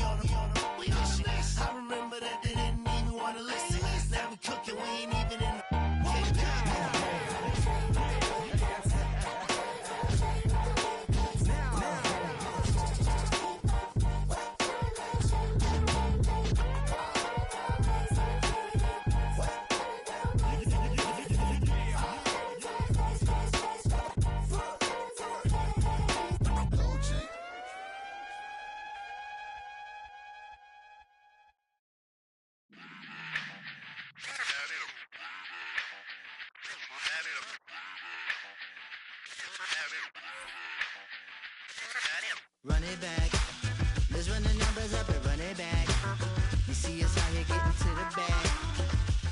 I remember that they didn't even want to listen. Now we cooking, we ain't even in the Run it back. Let's run the numbers up and run it back. You see us out here getting to the bag.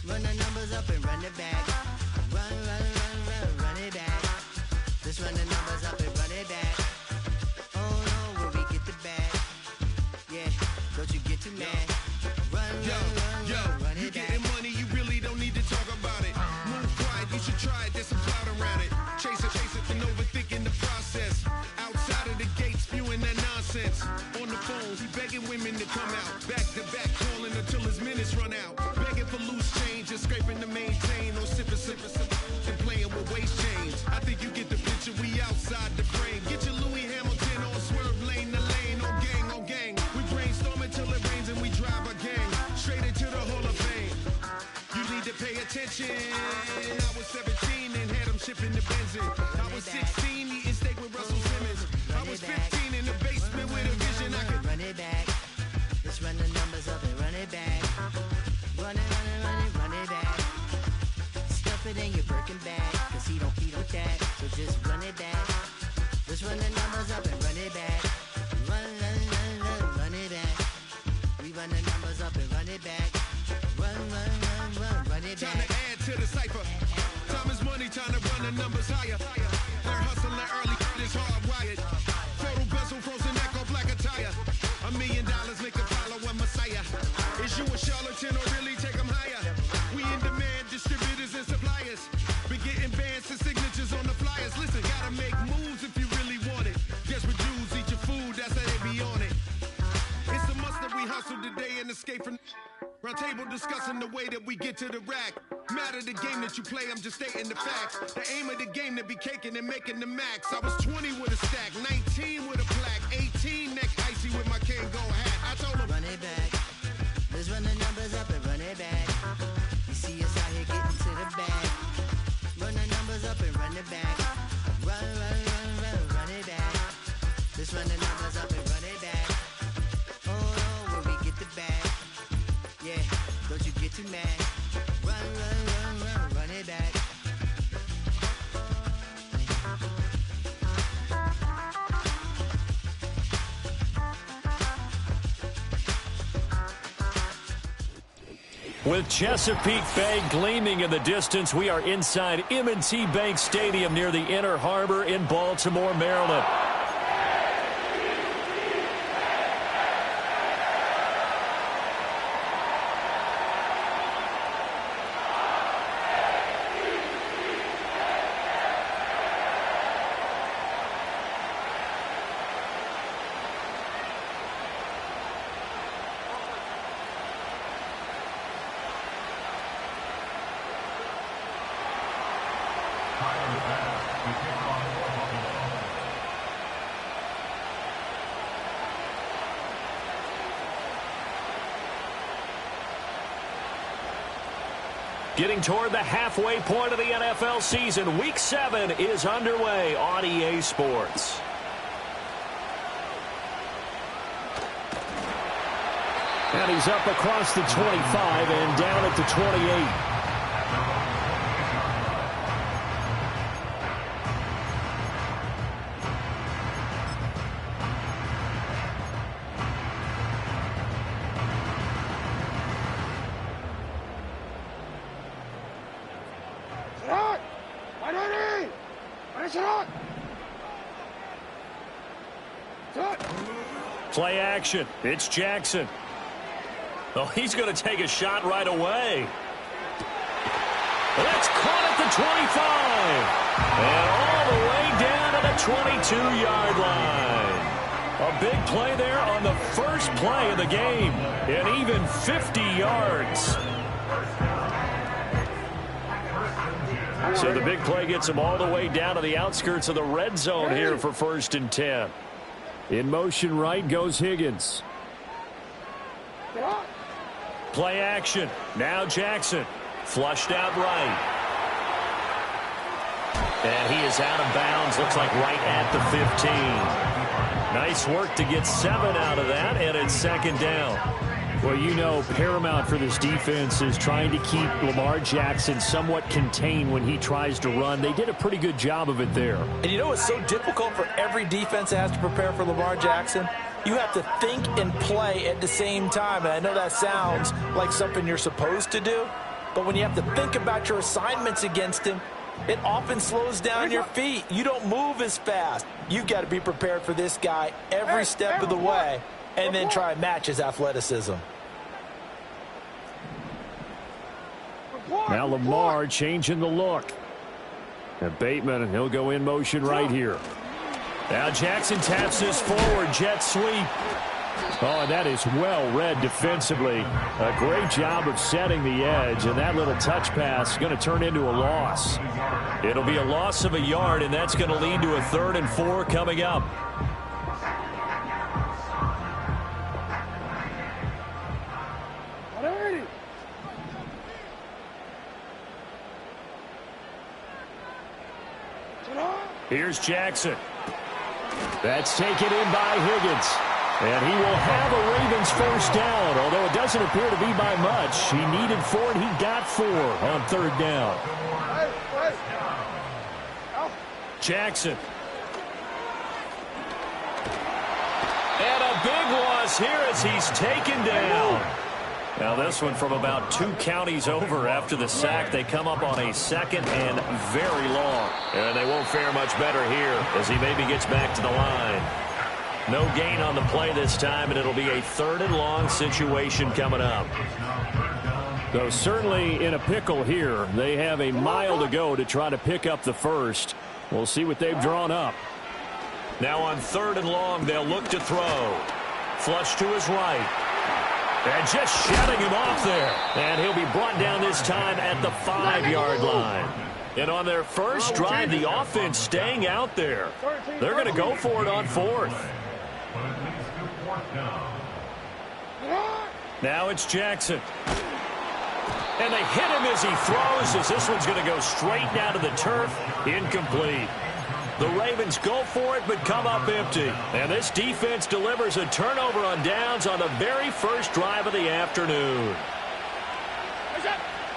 Run the numbers up and run it back. Run it back. Let's run the numbers up and run it back. Oh no, when we get the bag. Yeah, don't you get too mad. Run it back. You getting money, you really don't need to talk about it. Move quiet, you should try it, there's some clout around it. Chase it, and overthinking the process. Outside of the gate, spewing that nonsense. On the phone, he begging women to come out. Back to back, calling until his minutes run out. Begging for loose change and scraping to maintain. Or sipping, and playing with waist chains. I think you get the picture, we outside the frame. Get your Louis Hamilton on swerve lane to lane. On gang. We brainstorm until it rains and we drive our gang. Straight into the Hall of Fame. You need to pay attention. I was 17 and had him shipping the benzine. I was 16 eating steak with Russell Simmons. I was 15 in the basement with a vision. I could run it back. Let's run the numbers up and run it back. Run it back. Stuff it in your Birkin bag, cause he don't that. So just run it back. Let's run the numbers up and run it back. Run it back. We run the numbers up and run it back. Run it back. Time to add to the cipher. Time is money, time to run the numbers higher. Learn hustling early, this hardwired. Photo bezel, frozen neck or black attire. $1 million make a follow a messiah. Is you a charlatan or really take them higher? We in demand, distributors and suppliers. Be getting bands and signatures on the flyers. Listen, gotta make moves if you really want it. Desperate Jews eat your food, that's how they be on it. It's a must that we hustle today and escape from round table discussing the way that we get to the rack. Matter the game that you play, I'm just stating the facts. The aim of the game to be caking and making the max. I was 20 with a stack, 19 with a plaque, 18 neck icy with my Kango hat. I told him, run it back. Let's run the numbers up and run it back. You see us out here getting to the bag. Run the numbers up and run it back. Run it back. Let's run the numbers up and run it back. Oh no, when we get the bag. Yeah, don't you get too mad. Run it back. With Chesapeake Bay gleaming in the distance, we are inside M&T Bank Stadium near the Inner Harbor in Baltimore, Maryland. Getting toward the halfway point of the NFL season, Week 7 is underway on EA Sports. And he's up across the 25 and down at the 28. Play action. It's Jackson. Oh, he's going to take a shot right away. That's caught at the 25. And all the way down to the 22-yard line. A big play there on the first play of the game, and even 50 yards. So the big play gets him all the way down to the outskirts of the red zone here for 1st and 10. In motion right goes Higgins. Play action. Now Jackson. Flushed out right. And he is out of bounds. Looks like right at the 15. Nice work to get 7 out of that, and it's 2nd down. Well, you know, paramount for this defense is trying to keep Lamar Jackson somewhat contained when he tries to run. They did a pretty good job of it there. And you know what's so difficult for every defense that has to prepare for Lamar Jackson? You have to think and play at the same time. And I know that sounds like something you're supposed to do, but when you have to think about your assignments against him, it often slows down your feet. You don't move as fast. You've got to be prepared for this guy every step of the way and then try and match his athleticism. Now Lamar changing the look. And Bateman, he'll go in motion right here. Now Jackson taps this forward, jet sweep. Oh, and that is well read defensively. A great job of setting the edge, and that little touch pass is going to turn into a loss. It'll be a loss of a yard, and that's going to lead to a 3rd and 4 coming up. Here's Jackson. That's taken in by Higgins. And he will have a Ravens 1st down, although it doesn't appear to be by much. He needed 4, and he got 4 on 3rd down. Jackson. And a big loss here as he's taken down. Now this one from about 2 counties over after the sack. They come up on a 2nd and very long. And they won't fare much better here as he maybe gets back to the line. No gain on the play this time, and it'll be a 3rd and long situation coming up. Though certainly in a pickle here. They have a mile to go to try to pick up the 1st. We'll see what they've drawn up. Now on 3rd and long, they'll look to throw. Flush to his right. And just shutting him off there. And he'll be brought down this time at the 5-yard line. And on their first drive, the offense staying out there. They're going to go for it on 4th. Now it's Jackson. And they hit him as he throws, as this one's going to go straight down to the turf. Incomplete. The Ravens go for it, but come up empty. And this defense delivers a turnover on downs on the very first drive of the afternoon.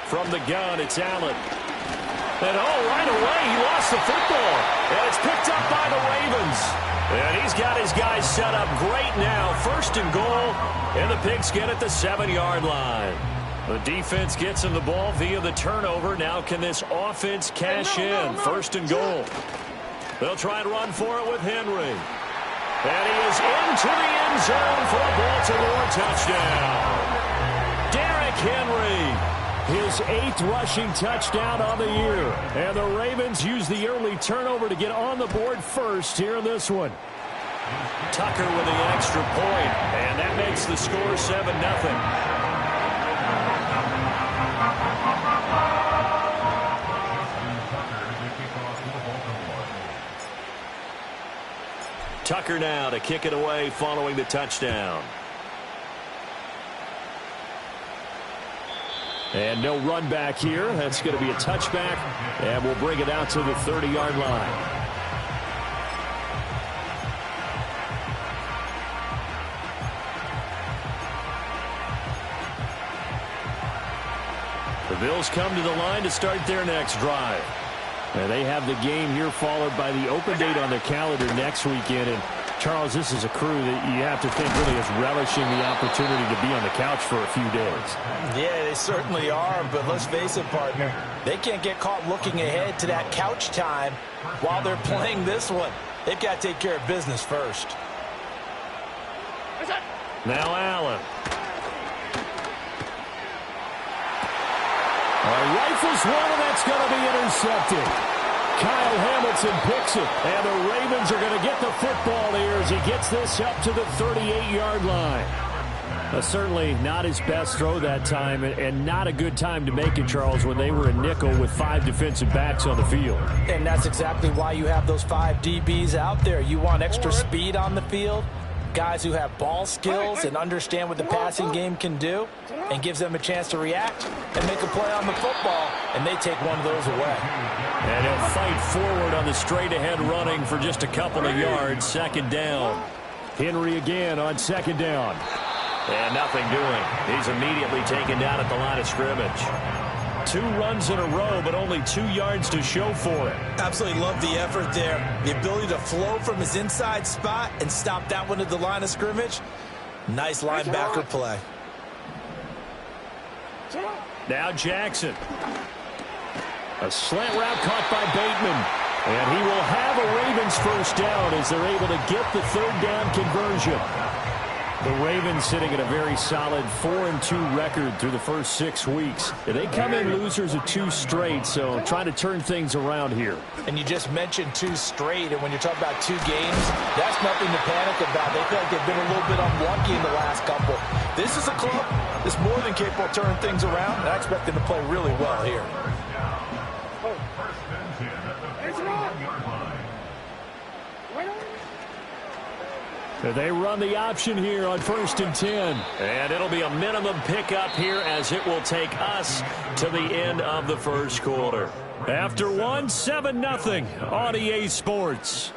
From the gun, it's Allen. And right away, he lost the football. And it's picked up by the Ravens. And he's got his guys set up great now. 1st and goal, and the Pigskin at the 7-yard line. The defense gets him the ball via the turnover. Now can this offense cash in? 1st and goal. They'll try and run for it with Henry. And he is into the end zone for a Baltimore touchdown. Derrick Henry, his 8th rushing touchdown on the year. And the Ravens use the early turnover to get on the board first here in this one. Tucker with the extra point, and that makes the score 7-0. Tucker now to kick it away following the touchdown. And no run back here. That's going to be a touchback, and we'll bring it out to the 30-yard line. The Bills come to the line to start their next drive. And they have the game here followed by the open date on their calendar next weekend. And, Charles, this is a crew that you have to think really is relishing the opportunity to be on the couch for a few days. Yeah, they certainly are, but let's face it, partner. They can't get caught looking ahead to that couch time while they're playing this one. They've got to take care of business first. Now Allen. Rifles one, and that's going to be intercepted. Kyle Hamilton picks it, and the Ravens are going to get the football here as he gets this up to the 38-yard line. Certainly not his best throw that time, and not a good time to make it, Charles, when they were a nickel with 5 defensive backs on the field. And that's exactly why you have those 5 DBs out there. You want extra speed on the field, guys who have ball skills and understand what the passing game can do, and gives them a chance to react and make a play on the football, and they take one of those away. And he'll fight forward on the straight-ahead running for just a couple of yards. Second down. Henry again on second down. And nothing doing. He's immediately taken down at the line of scrimmage. 2 runs in a row, but only 2 yards to show for it. Absolutely love the effort there. The ability to flow from his inside spot and stop that one at the line of scrimmage. Nice linebacker play. Now Jackson. A slant route caught by Bateman. And he will have a Ravens first down as they're able to get the third down conversion. The Ravens sitting at a very solid 4-2 record through the first 6 weeks. They come in losers of 2 straight, so trying to turn things around here. And you just mentioned 2 straight, and when you're talking about 2 games, that's nothing to panic about. They feel like they've been a little bit unlucky in the last couple. This is a club that's more than capable of turning things around, and I expect them to play really well here. They run the option here on 1st and 10. And it'll be a minimum pickup here as it will take us to the end of the first quarter. After 1, 7-0 on EA Sports.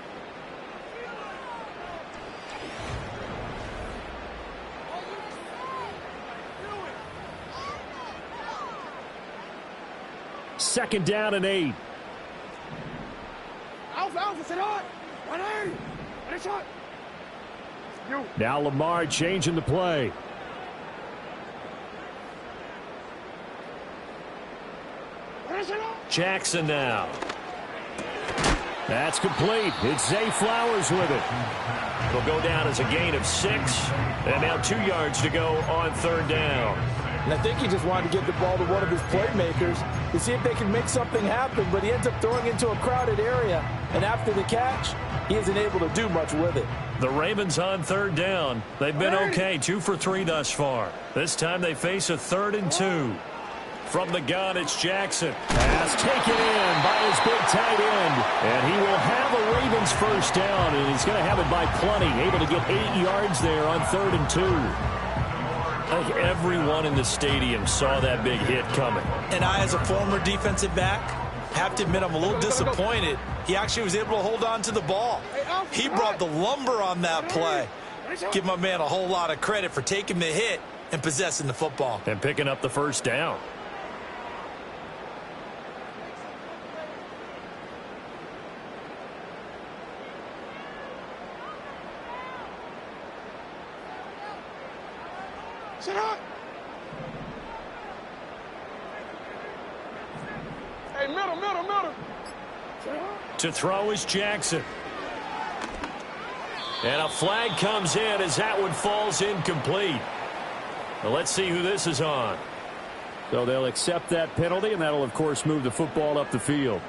Second down and 8. Now Lamar changing the play. Jackson now. That's complete. It's Zay Flowers with it. It'll go down as a gain of 6. And now 2 yards to go on third down. And I think he just wanted to get the ball to one of his playmakers to see if they can make something happen, but he ends up throwing into a crowded area. And after the catch, he isn't able to do much with it. The Ravens on third down. They've been okay, 2 for 3 thus far. This time they face a 3rd and 2. From the gun, it's Jackson. Pass taken in by his big tight end. And he will have a Ravens first down, and he's going to have it by plenty. Able to get 8 yards there on 3rd and 2. I think everyone in the stadium saw that big hit coming. And I, as a former defensive back, have to admit I'm a little disappointed. He actually was able to hold on to the ball. He brought the lumber on that play. Give my man a whole lot of credit for taking the hit and possessing the football. And picking up the first down. Sit up. Hey, middle. To throw is Jackson. And a flag comes in as that one falls incomplete. Well, let's see who this is on. So they'll accept that penalty, and that'll, of course, move the football up the field.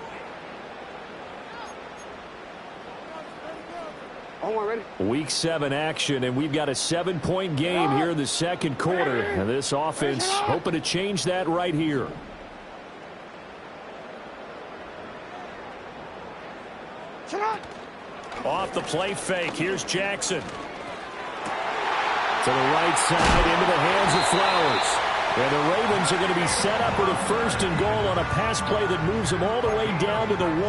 Ready? Week 7 action, and we've got a 7-point game here in the second quarter. And this offense hoping to change that right here. Off the play fake, here's Jackson. To the right side, into the hands of Flowers. And the Ravens are going to be set up with a 1st and goal on a pass play that moves them all the way down to the 1.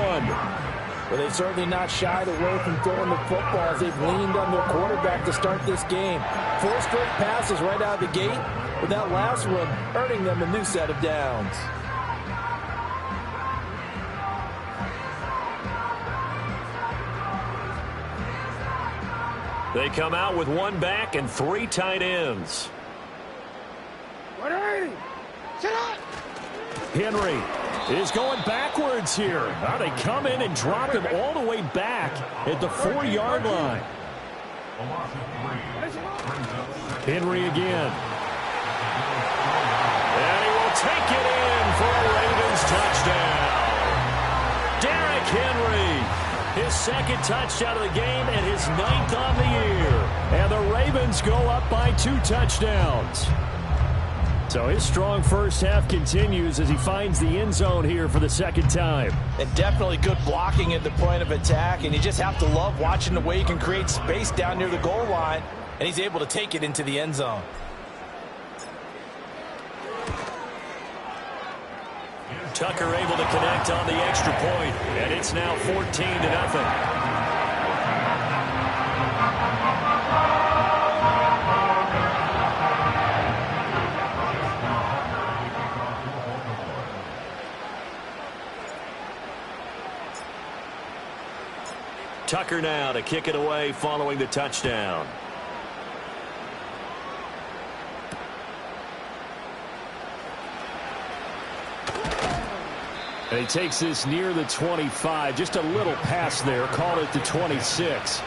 Well, they've certainly not shied away from throwing the football as they've leaned on their quarterback to start this game. 4 straight passes right out of the gate, with that last one earning them a new set of downs. They come out with 1 back and 3 tight ends. Henry is going backwards here. Now they come in and drop him all the way back at the 4-yard line. Henry again. And he will take it in for a Ravens touchdown. Derrick Henry. His second touchdown of the game and his 9th on the year. And the Ravens go up by 2 touchdowns. So his strong first half continues as he finds the end zone here for the second time. And definitely good blocking at the point of attack, and you just have to love watching the way he can create space down near the goal line, and he's able to take it into the end zone. Tucker able to connect on the extra point, and it's now 14-0. Tucker now to kick it away following the touchdown. And he takes this near the 25. Just a little pass there. Called it the 26.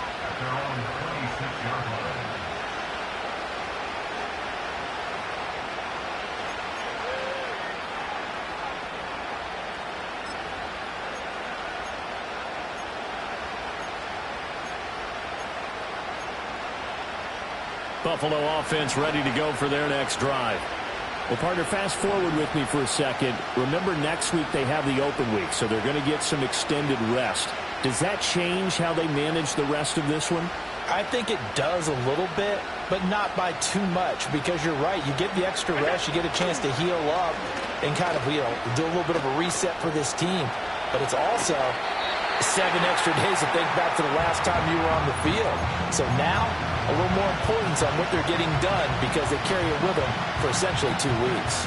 Buffalo offense ready to go for their next drive. Well, partner, fast forward with me for a second. Remember, next week they have the open week, so they're going to get some extended rest. Does that change how they manage the rest of this one? I think it does a little bit, but not by too much, because you're right. You get the extra rest, you get a chance to heal up and kind of, do a little bit of a reset for this team. But it's also 7 extra days to think back to the last time you were on the field. So now, a little more importance on what they're getting done because they carry it with them for essentially 2 weeks.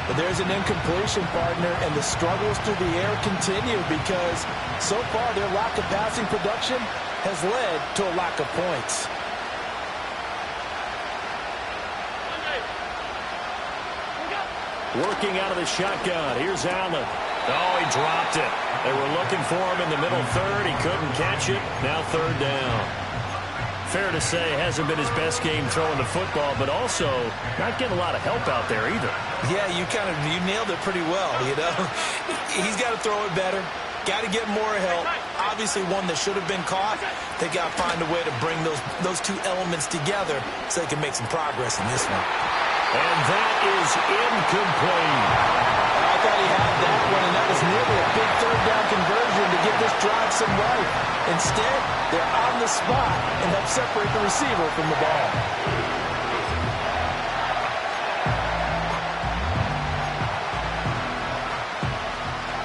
But there's an incompletion, partner, and the struggles through the air continue because so far their lack of passing production has led to a lack of points. Working out of the shotgun. Here's Allen. Oh, he dropped it. They were looking for him in the middle third. He couldn't catch it. Now 3rd down. Fair to say, hasn't been his best game throwing the football, but also not getting a lot of help out there either. Yeah, you nailed it pretty well, He's got to throw it better. Got to get more help. Obviously one that should have been caught. They got to find a way to bring those 2 elements together so they can make some progress in this one. And that is incomplete. I thought he had that one, and that was nearly a big 3rd down conversion to give this drive some life. Instead, they're on the spot and help separate the receiver from the ball.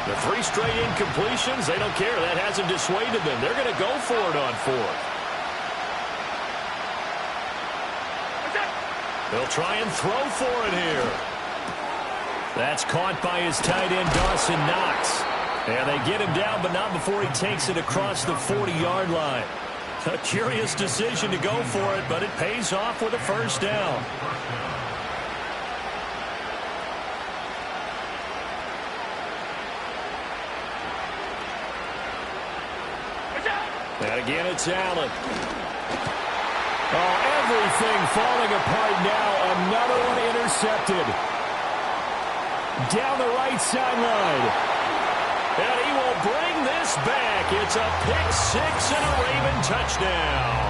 The 3 straight incompletions, they don't care. That hasn't dissuaded them. They're going to go for it on 4th. They'll try and throw for it here. That's caught by his tight end, Dawson Knox. And they get him down, but not before he takes it across the 40-yard line. A curious decision to go for it, but it pays off with a 1st down. And again, it's Allen. Oh, everything falling apart now. Another one intercepted. Down the right sideline. And he will bring this back. It's a pick-6 and a Raven touchdown.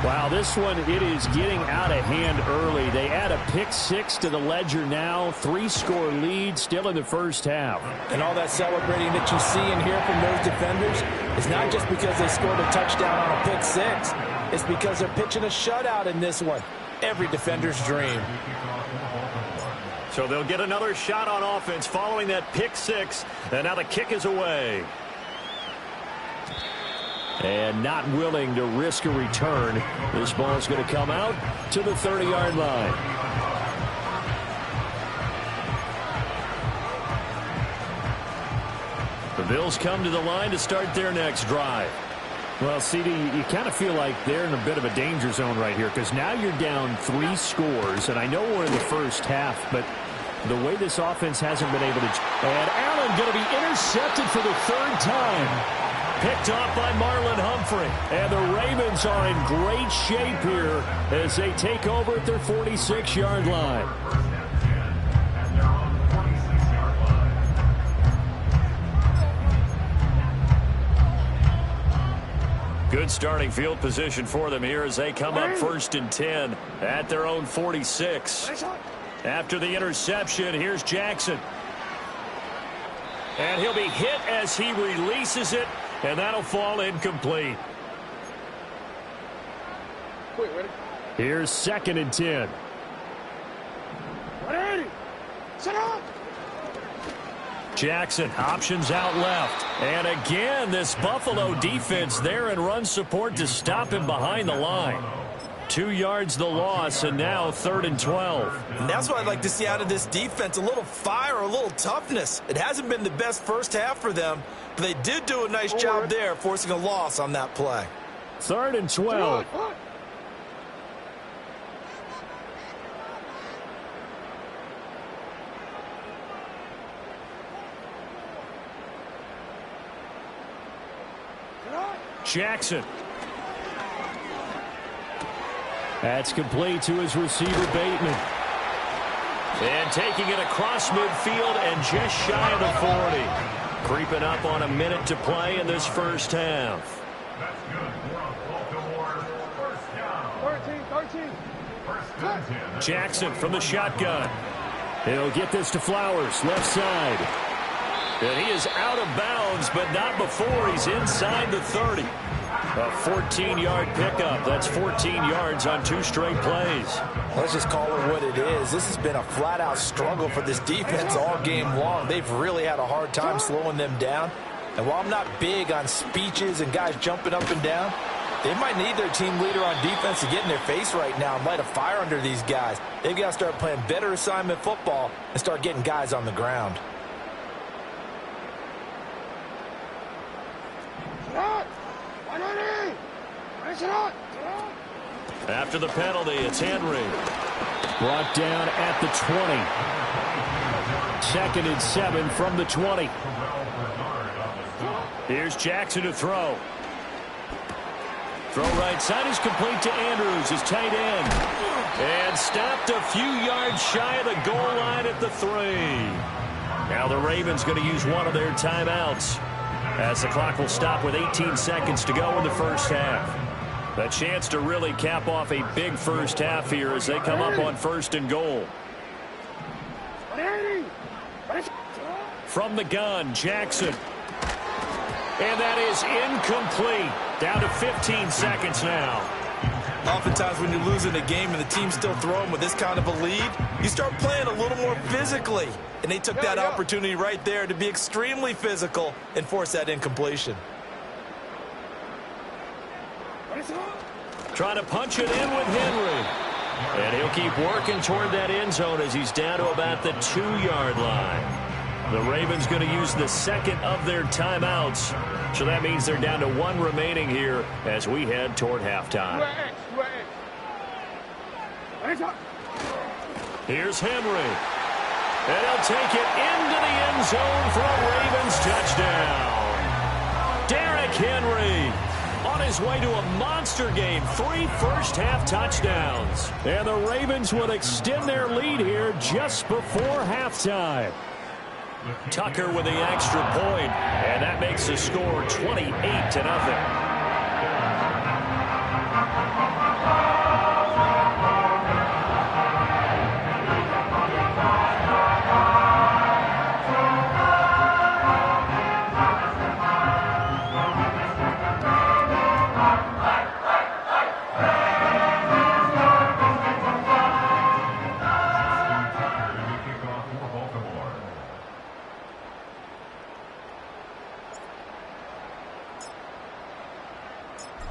Wow, this one, it is getting out of hand early. They add a pick-6 to the ledger now. 3-score lead still in the first half. And all that celebrating that you see and hear from those defenders is not just because they scored a touchdown on a pick-6. It's because they're pitching a shutout in this one. Every defender's dream. So they'll get another shot on offense following that pick-6. And now the kick is away. And not willing to risk a return. This ball's going to come out to the 30-yard line. The Bills come to the line to start their next drive. Well, CD, you kind of feel like they're in a bit of a danger zone right here because now you're down 3 scores, and I know we're in the first half, but the way this offense hasn't been able to... And Allen going to be intercepted for the 3rd time. Picked off by Marlon Humphrey. And the Ravens are in great shape here as they take over at their 46-yard line. Good starting field position for them here as they come up 1st and 10 at their own 46. After the interception, here's Jackson. And he'll be hit as he releases it, and that'll fall incomplete. Here's 2nd and 10. Jackson options out left. And again, this Buffalo defense there in run support to stop him behind the line. 2 yards the loss, and now 3rd and 12. And that's what I'd like to see out of this defense, a little fire, a little toughness. It hasn't been the best first half for them, but they did do a nice job there, forcing a loss on that play. 3rd and 12. Jackson. That's complete to his receiver, Bateman. And taking it across midfield and just shy of the 40. Creeping up on a minute to play in this first half. 13. Jackson from the shotgun. He'll get this to Flowers, left side. And he is out of bounds, but not before he's inside the 30. A 14-yard pickup. That's 14 yards on 2 straight plays. Let's just call it what it is. This has been a flat-out struggle for this defense all game long. They've really had a hard time slowing them down. And while I'm not big on speeches and guys jumping up and down, they might need their team leader on defense to get in their face right now and light a fire under these guys. They've got to start playing better assignment football and start getting guys on the ground. After the penalty, it's Henry. Brought down at the 20. 2nd and 7 from the 20. Here's Jackson to throw. Throw right side is complete to Andrews, his tight end. And stopped a few yards shy of the goal line at the 3. Now the Ravens going to use one of their timeouts, as the clock will stop with 18 seconds to go in the first half. A chance to really cap off a big first half here as they come up on 1st and goal. From the gun, Jackson. And that is incomplete. Down to 15 seconds now. Oftentimes when you're losing a game and the team's still throwing with this kind of a lead, you start playing a little more physically. And they took that opportunity right there to be extremely physical and force that incompletion. Trying to punch it in with Henry. And he'll keep working toward that end zone as he's down to about the 2-yard line. The Ravens going to use the 2nd of their timeouts. So that means they're down to 1 remaining here as we head toward halftime. Here's Henry. And he'll take it into the end zone for a Ravens touchdown. Derrick Henry on his way to a monster game. 3 first-half touchdowns. And the Ravens will extend their lead here just before halftime. Tucker with the extra point, and that makes the score 28-0.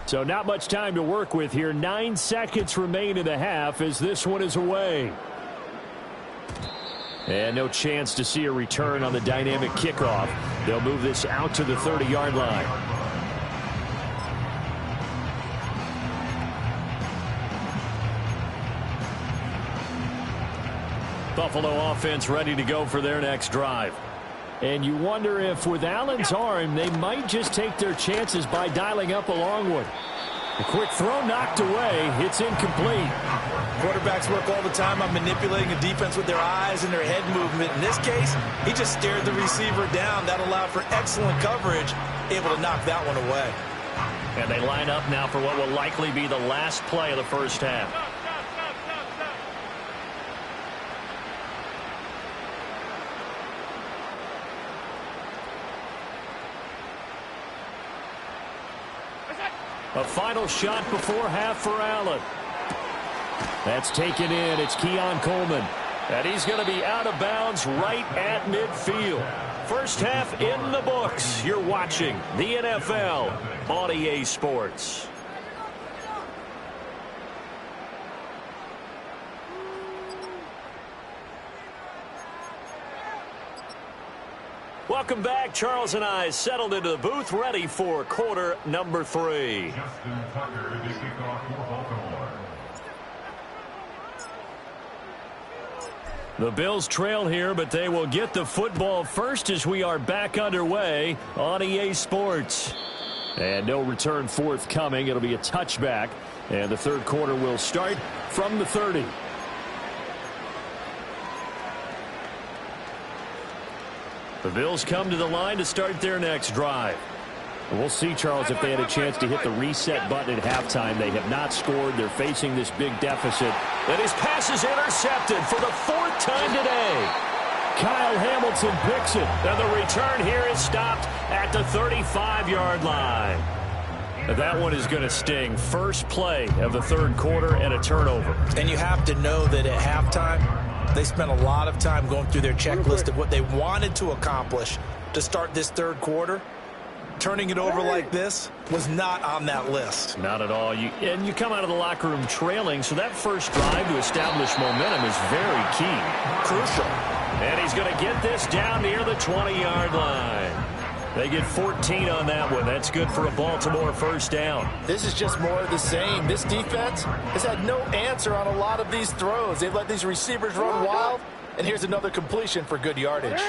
So not much time to work with here. 9 seconds remain in the half as this one is away. And no chance to see a return on the dynamic kickoff. They'll move this out to the 30-yard line. Buffalo offense ready to go for their next drive. And you wonder if with Allen's arm, they might just take their chances by dialing up a long one. A quick throw knocked away. It's incomplete. Quarterbacks work all the time on manipulating a defense with their eyes and their head movement. In this case, he just stared the receiver down. That allowed for excellent coverage, able to knock that one away. And they line up now for what will likely be the last play of the first half. A final shot before half for Allen. That's taken in. It's Keon Coleman. And he's going to be out of bounds right at midfield. First half in the books. You're watching the NFL on EA Sports. Welcome back. Charles and I settled into the booth, ready for quarter number 3. The Bills trail here, but they will get the football first as we are back underway on EA Sports. And no return forthcoming. It'll be a touchback, and the third quarter will start from the 30. The Bills come to the line to start their next drive. We'll see, Charles, if they had a chance to hit the reset button at halftime. They have not scored. They're facing this big deficit. And his pass is intercepted for the 4th time today. Kyle Hamilton picks it. And the return here is stopped at the 35-yard line. That one is going to sting. First play of the third quarter and a turnover. And you have to know that at halftime, they spent a lot of time going through their checklist of what they wanted to accomplish to start this third quarter. Turning it over like this was not on that list. Not at all. And you come out of the locker room trailing, so that first drive to establish momentum is very key. Crucial. And he's going to get this down near the 20-yard line. They get 14 on that one. That's good for a Baltimore first down. This is just more of the same. This defense has had no answer on a lot of these throws. They've let these receivers run wild, and here's another completion for good yardage.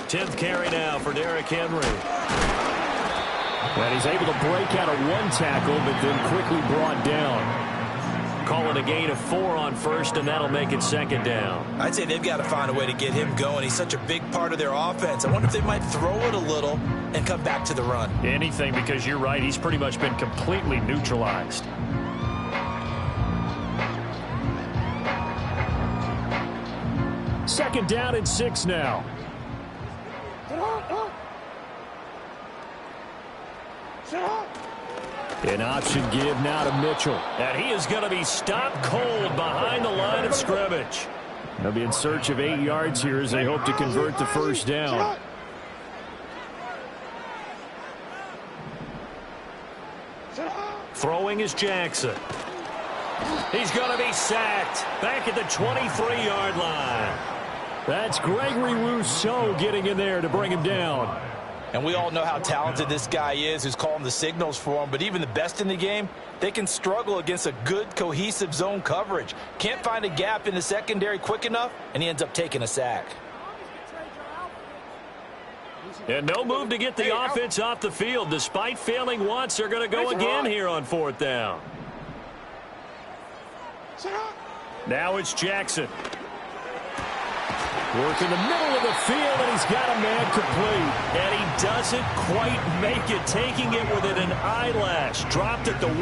10th carry now for Derrick Henry. And he's able to break out of one tackle, but then quickly brought down. Call it a gain of 4 on first, and that'll make it second down. I'd say they've got to find a way to get him going. He's such a big part of their offense. I wonder if they might throw it a little and come back to the run. Anything, because you're right. He's pretty much been completely neutralized. Second down and 6 now. An option give now to Mitchell. And he is going to be stopped cold behind the line of scrimmage. They'll be in search of 8 yards here as they hope to convert the first down. Throwing is Jackson. He's going to be sacked back at the 23-yard line. That's Gregory Rousseau getting in there to bring him down. And we all know how talented this guy is who's calling the signals for him. But even the best in the game, they can struggle against a good, cohesive zone coverage. Can't find a gap in the secondary quick enough, and he ends up taking a sack. And no move to get the offense off the field. Despite failing once, they're going to go again here on 4th down. Now it's Jackson. Work in the middle of the field, and he's got a man complete. And he doesn't quite make it, taking it within an eyelash. Dropped at the 1.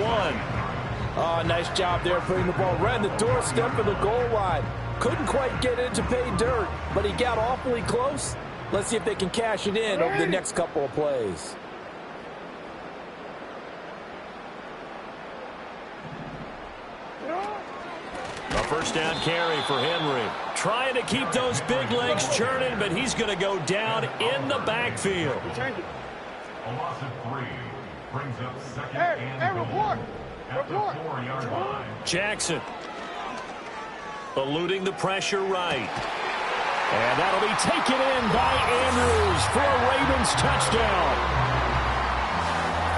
Oh, nice job there putting the ball right on the doorstep of the goal line. Couldn't quite get it to pay dirt, but he got awfully close. Let's see if they can cash it in over the next couple of plays. A first down carry for Henry. Trying to keep those big legs churning, but he's going to go down in the backfield. A loss of 3 brings up second and goal at the 4-yard line. Jackson eluding the pressure right. And that'll be taken in by Andrews for a Ravens touchdown.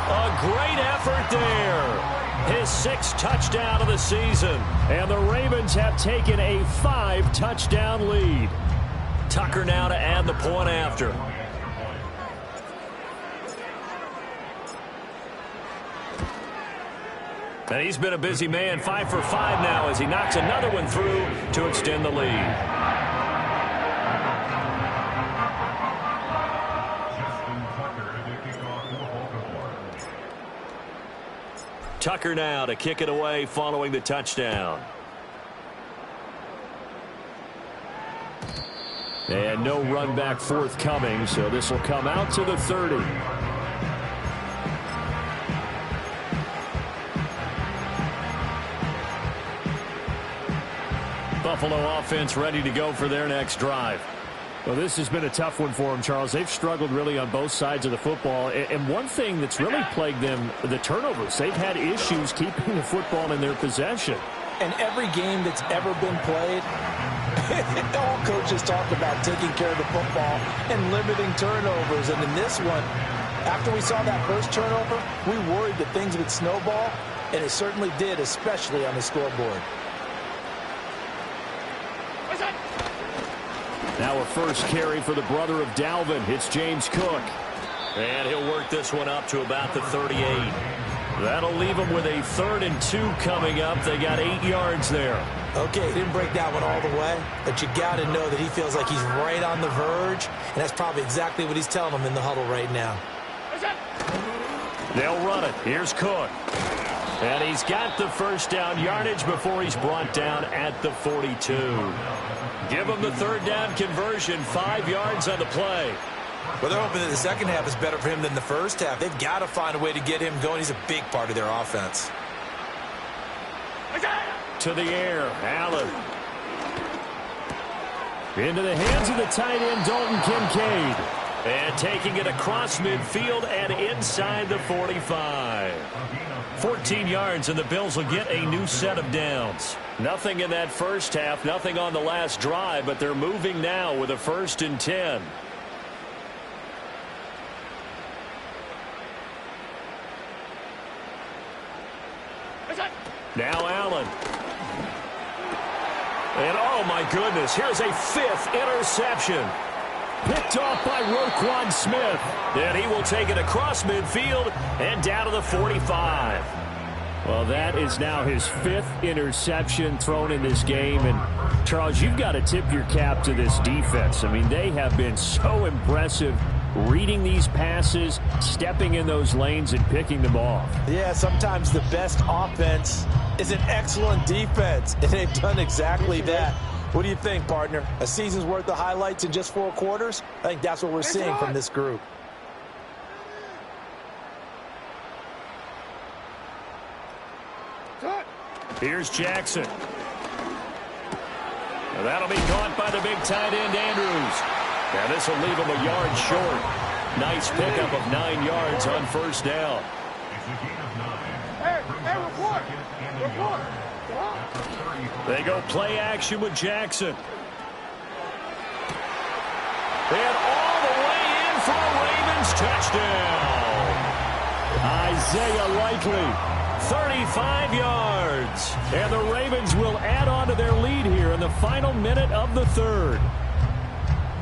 A great effort there. His 6th touchdown of the season. And the Ravens have taken a 5-touchdown lead. Tucker now to add the point after. And he's been a busy man. 5 for 5 now as he knocks another one through to extend the lead. Tucker now to kick it away following the touchdown. And no run back forthcoming, so this will come out to the 30. Buffalo offense ready to go for their next drive. Well, this has been a tough one for them, Charles. They've struggled really on both sides of the football. And one thing that's really plagued them, the turnovers. They've had issues keeping the football in their possession. And every game that's ever been played, all coaches talk about taking care of the football and limiting turnovers. And in this one, after we saw that first turnover, we worried that things would snowball, and it certainly did, especially on the scoreboard. Now a first carry for the brother of Dalvin. It's James Cook. And he'll work this one up to about the 38. That'll leave them with a 3rd and 2 coming up. They got 8 yards there. Okay, he didn't break that one all the way, but you got to know that he feels like he's right on the verge, and that's probably exactly what he's telling them in the huddle right now. They'll run it. Here's Cook. And he's got the first down yardage before he's brought down at the 42. Give him the 3rd down conversion, 5 yards on the play. Well, they're hoping that the second half is better for him than the first half. They've got to find a way to get him going. He's a big part of their offense. To the air, Allen. Into the hands of the tight end, Dalton Kincaid. And taking it across midfield and inside the 45. 14 yards, and the Bills will get a new set of downs. Nothing in that first half, nothing on the last drive, but they're moving now with a 1st and 10. Now Allen. And oh my goodness, here's a 5th interception. Picked off by Roquan Smith. And he will take it across midfield and down to the 45. Well, that is now his 5th interception thrown in this game. And, Charles, you've got to tip your cap to this defense. I mean, they have been so impressive reading these passes, stepping in those lanes, and picking them off. Yeah, sometimes the best offense is an excellent defense, and they've done exactly that. What do you think, partner? A season's worth of highlights in just 4 quarters? I think that's what we're seeing from this group. Here's Jackson. Now that'll be caught by the big tight end, Andrews. Now this will leave him a yard short. Nice pickup of 9 yards on 1st down. Report. They go play action with Jackson. And all the way in for a Ravens touchdown. Isaiah Likely. 35 yards. And the Ravens will add on to their lead here in the final minute of the 3rd.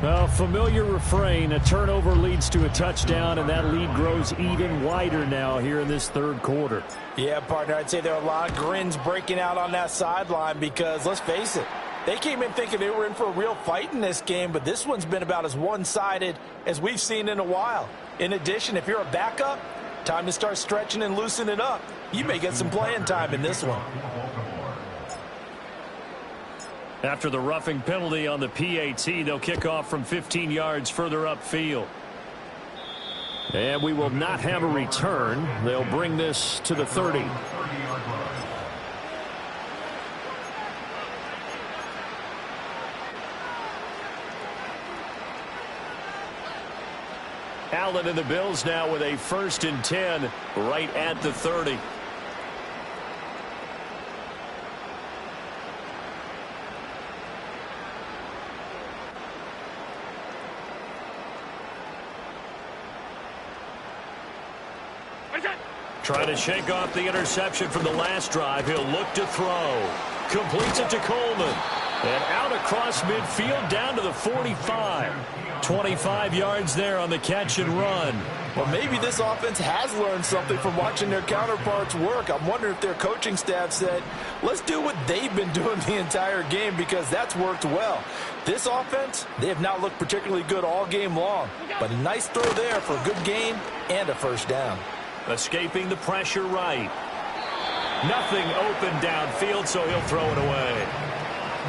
Well, familiar refrain. A turnover leads to a touchdown, and that lead grows even wider now here in this 3rd quarter. Yeah, partner, I'd say there are a lot of grins breaking out on that sideline because, let's face it, they came in thinking they were in for a real fight in this game, but this one's been about as one-sided as we've seen in a while. In addition, if you're a backup, time to start stretching and loosening up. You may get some playing time in this one. After the roughing penalty on the PAT, they'll kick off from 15 yards further upfield. And we will not have a return. They'll bring this to the 30. Allen and the Bills now with a 1st and 10 right at the 30. Trying to shake off the interception from the last drive. He'll look to throw. Completes it to Coleman. And out across midfield down to the 45. 25 yards there on the catch and run. Well, maybe this offense has learned something from watching their counterparts work. I'm wondering if their coaching staff said, let's do what they've been doing the entire game because that's worked well. This offense, they have not looked particularly good all game long. But a nice throw there for a good gain and a 1st down. Escaping the pressure right. Nothing open downfield, so he'll throw it away.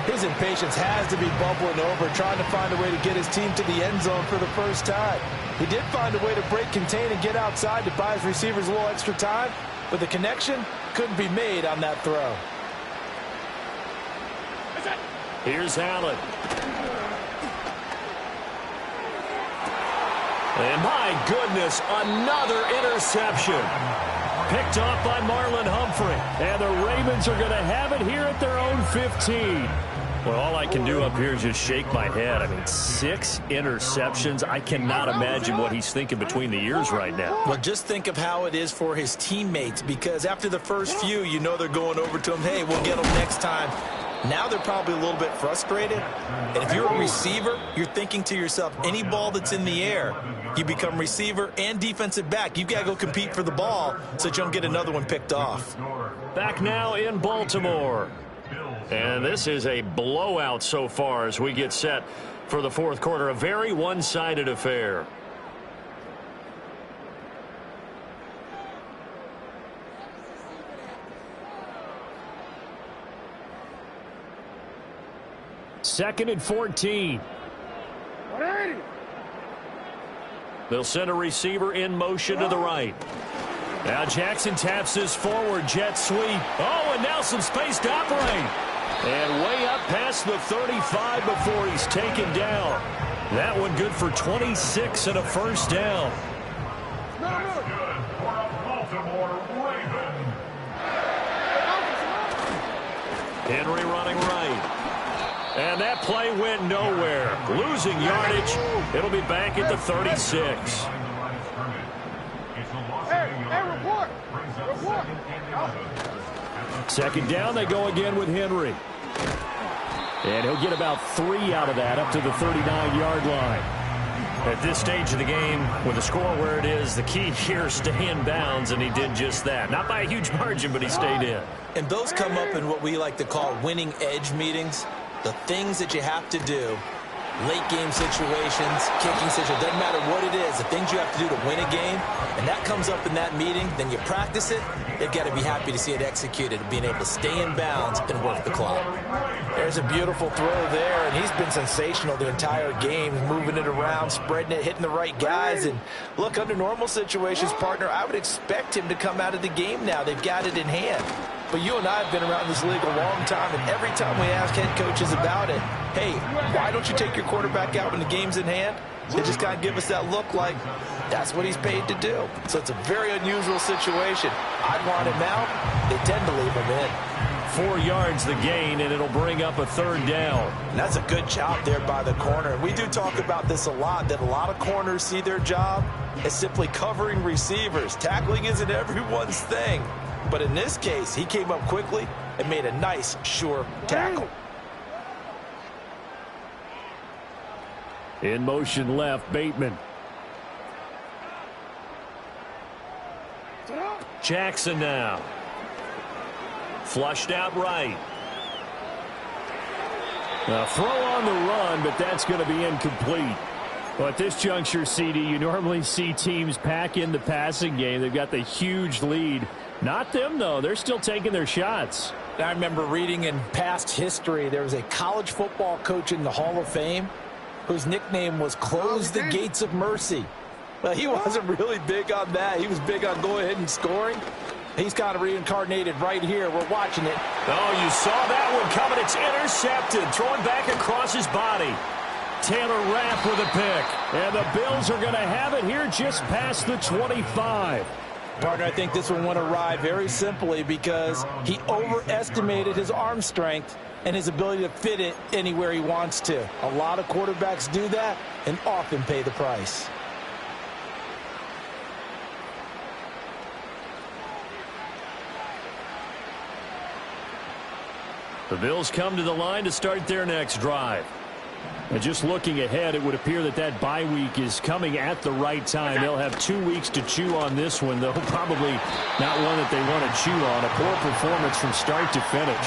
His impatience has to be bubbling over, trying to find a way to get his team to the end zone for the first time. He did find a way to break contain and get outside to buy his receivers a little extra time, but the connection couldn't be made on that throw. Here's Allen. And my goodness, another interception. Picked off by Marlon Humphrey. And the Ravens are going to have it here at their own 15. Well, all I can do up here is just shake my head. I mean, 6 interceptions. I cannot imagine what he's thinking between the ears right now. Well, just think of how it is for his teammates, because after the first few, you know they're going over to him, hey, we'll get them next time. Now they're probably a little bit frustrated. And if you're a receiver, you're thinking to yourself, any ball that's in the air, you become receiver and defensive back. You've got to go compete for the ball so that you don't get another one picked off. Back now in Baltimore. And this is a blowout so far as we get set for the fourth quarter. A very one-sided affair. Second and 14. They'll send a receiver in motion to the right. Now Jackson taps this forward jet sweep. Oh, and now some space to operate. And way up past the 35 before he's taken down. That one good for 26 and a first down. That's good for a Baltimore Raven. Henry running right. And that play went nowhere. Losing yardage. It'll be back at the 36. Second down, they go again with Henry. And he'll get about 3 out of that up to the 39-yard line. At this stage of the game, with the score where it is, the key here is stay in bounds, and he did just that. Not by a huge margin, but he stayed in. And those come up in what we like to call winning edge meetings. The things that you have to do, late game situations, kicking situations, doesn't matter what it is, the things you have to do to win a game, and that comes up in that meeting, then you practice it, you've got to be happy to see it executed, being able to stay in bounds and work the clock. There's a beautiful throw there, and he's been sensational the entire game, moving it around, spreading it, hitting the right guys, and look, under normal situations, partner, I would expect him to come out of the game now. They've got it in hand. But you and I have been around this league a long time, and every time we ask head coaches about it, hey, why don't you take your quarterback out when the game's in hand? They just kind of give us that look like that's what he's paid to do. So it's a very unusual situation. I'd want him out. They tend to leave him in. 4 yards the gain, and it'll bring up a third down. And that's a good job there by the corner. We do talk about this a lot, that a lot of corners see their job as simply covering receivers. Tackling isn't everyone's thing. But in this case, he came up quickly and made a nice, sure tackle. In motion left, Bateman. Jackson now. Flushed out right. A throw on the run, but that's going to be incomplete. Well, at this juncture, CD, you normally see teams pack in the passing game. They've got the huge lead. Not them, though. They're still taking their shots. I remember reading in past history, there was a college football coach in the Hall of Fame whose nickname was Close the Gates of Mercy. Well, he wasn't really big on that. He was big on going ahead and scoring. He's kind of reincarnated right here. We're watching it. Oh, you saw that one coming. It's intercepted. Throwing back across his body. Taylor Rapp with a pick. And the Bills are going to have it here just past the 25. Partner, I think this one went awry very simply because he overestimated his arm strength and his ability to fit it anywhere he wants to. A lot of quarterbacks do that and often pay the price. The Bills come to the line to start their next drive. And just looking ahead, it would appear that that bye week is coming at the right time. They'll have 2 weeks to chew on this one, though probably not one that they want to chew on. A poor performance from start to finish.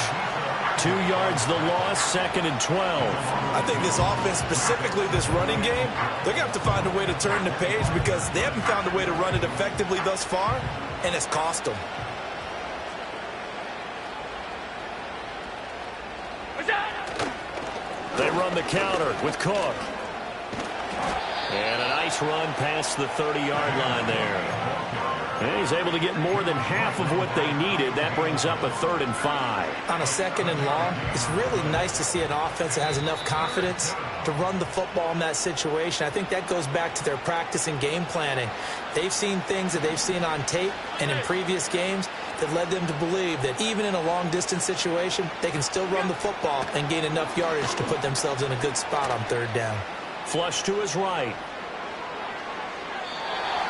2 yards the loss, 2nd and 12. I think this offense, specifically this running game, they're going to have to find a way to turn the page because they haven't found a way to run it effectively thus far, and it's cost them. They run the counter with Cook. And a nice run past the 30-yard line there. And he's able to get more than half of what they needed. That brings up a 3rd and 5. On a 2nd and long, it's really nice to see an offense that has enough confidence to run the football in that situation. I think that goes back to their practice and game planning. They've seen things that they've seen on tape and in previous games that led them to believe that even in a long-distance situation, they can still run the football and gain enough yardage to put themselves in a good spot on 3rd down. Flush to his right.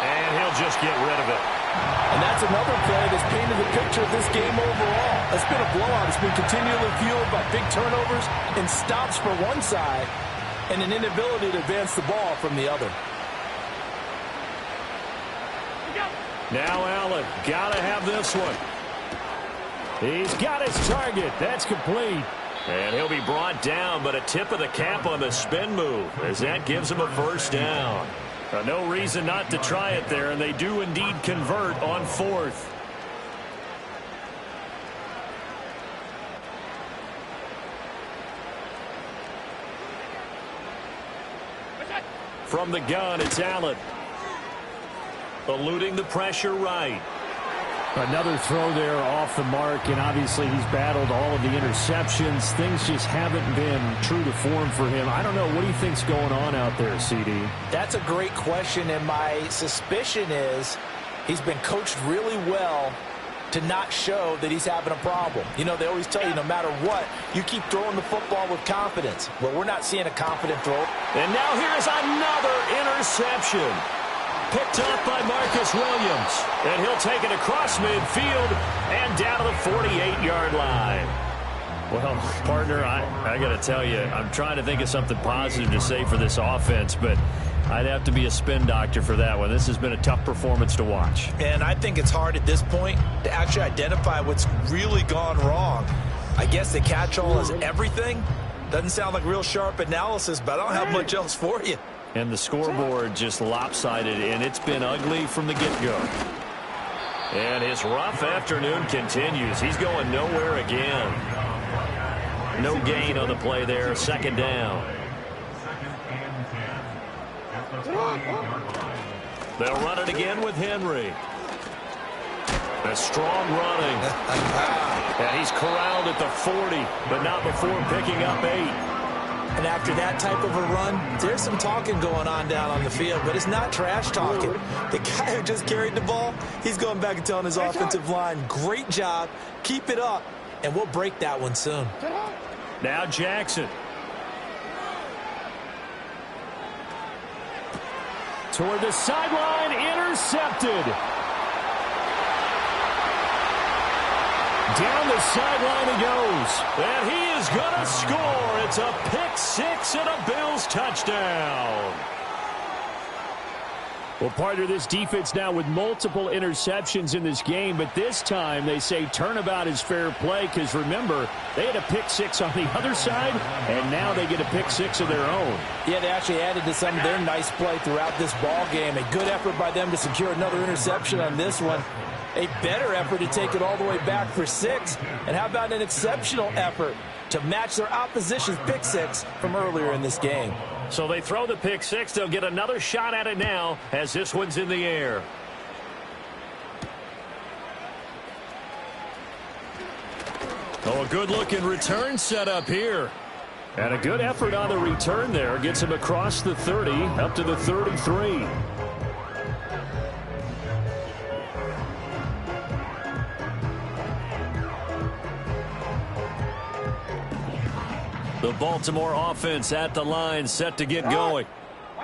And he'll just get rid of it. And that's another play that's painted the picture of this game overall. It's been a blowout. It's been continually fueled by big turnovers and stops for one side and an inability to advance the ball from the other. Now Allen, gotta have this one. He's got his target. That's complete. And he'll be brought down, but a tip of the cap on the spin move as that gives him a 1st down. No reason not to try it there, and they do indeed convert on 4th. From the gun, it's Allen. Eluding the pressure right. Another throw there off the mark, and obviously he's battled all of the interceptions. Things just haven't been true to form for him. I don't know. What do you think's going on out there, CD? That's a great question, and my suspicion is he's been coached really well to not show that he's having a problem. You know, they always tell you no matter what, you keep throwing the football with confidence. Well, we're not seeing a confident throw. And now here's another interception. Picked up by Marcus Williams. And he'll take it across midfield and down to the 48-yard line. Well, partner, I got to tell you, I'm trying to think of something positive to say for this offense, but I'd have to be a spin doctor for that one. This has been a tough performance to watch. And I think it's hard at this point to actually identify what's really gone wrong. I guess the catch-all is everything. Doesn't sound like real sharp analysis, but I don't have much else for you. And the scoreboard just lopsided, and it's been ugly from the get-go. And his rough afternoon continues. He's going nowhere again. No gain on the play there. 2nd down. They'll run it again with Henry. A strong running. And he's corralled at the 40, but not before picking up 8. And after that type of a run, there's some talking going on down on the field, but it's not trash talking. The guy who just carried the ball, he's going back and telling his offensive line, great job, keep it up, and we'll break that one soon. Now Jackson. Toward the sideline, intercepted. Down the sideline he goes. And he is going to score. It's a pick 6 and a Bills touchdown. Well, partner, this defense now with multiple interceptions in this game, but this time they say turnabout is fair play because, remember, they had a pick 6 on the other side, and now they get a pick 6 of their own. Yeah, they actually added to some of their nice play throughout this ball game. A good effort by them to secure another interception on this one. A better effort to take it all the way back for 6. And how about an exceptional effort to match their opposition's pick 6 from earlier in this game? So they throw the pick 6. They'll get another shot at it now as this one's in the air. Oh, a good-looking return set up here. And a good effort on the return there. Gets him across the 30, up to the 33. The Baltimore offense at the line, set to get going.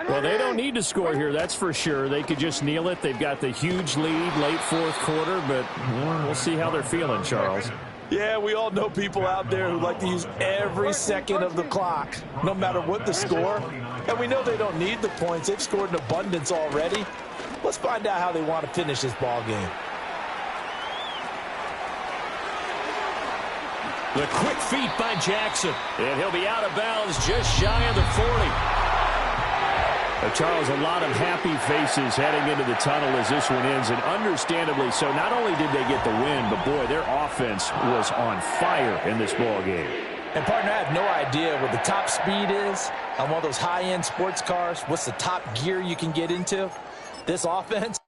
Well, they don't need to score here, that's for sure. They could just kneel it. They've got the huge lead, late 4th quarter, but we'll see how they're feeling, Charles. Yeah, we all know people out there who like to use every second of the clock, no matter what the score. And we know they don't need the points. They've scored in abundance already. Let's find out how they want to finish this ball game. The quick feet by Jackson. And he'll be out of bounds just shy of the 40. Charles, a lot of happy faces heading into the tunnel as this one ends, and understandably so. Not only did they get the win, but boy, their offense was on fire in this ball game. And, partner, I have no idea what the top speed is on one of those high-end sports cars. What's the top gear you can get into? This offense,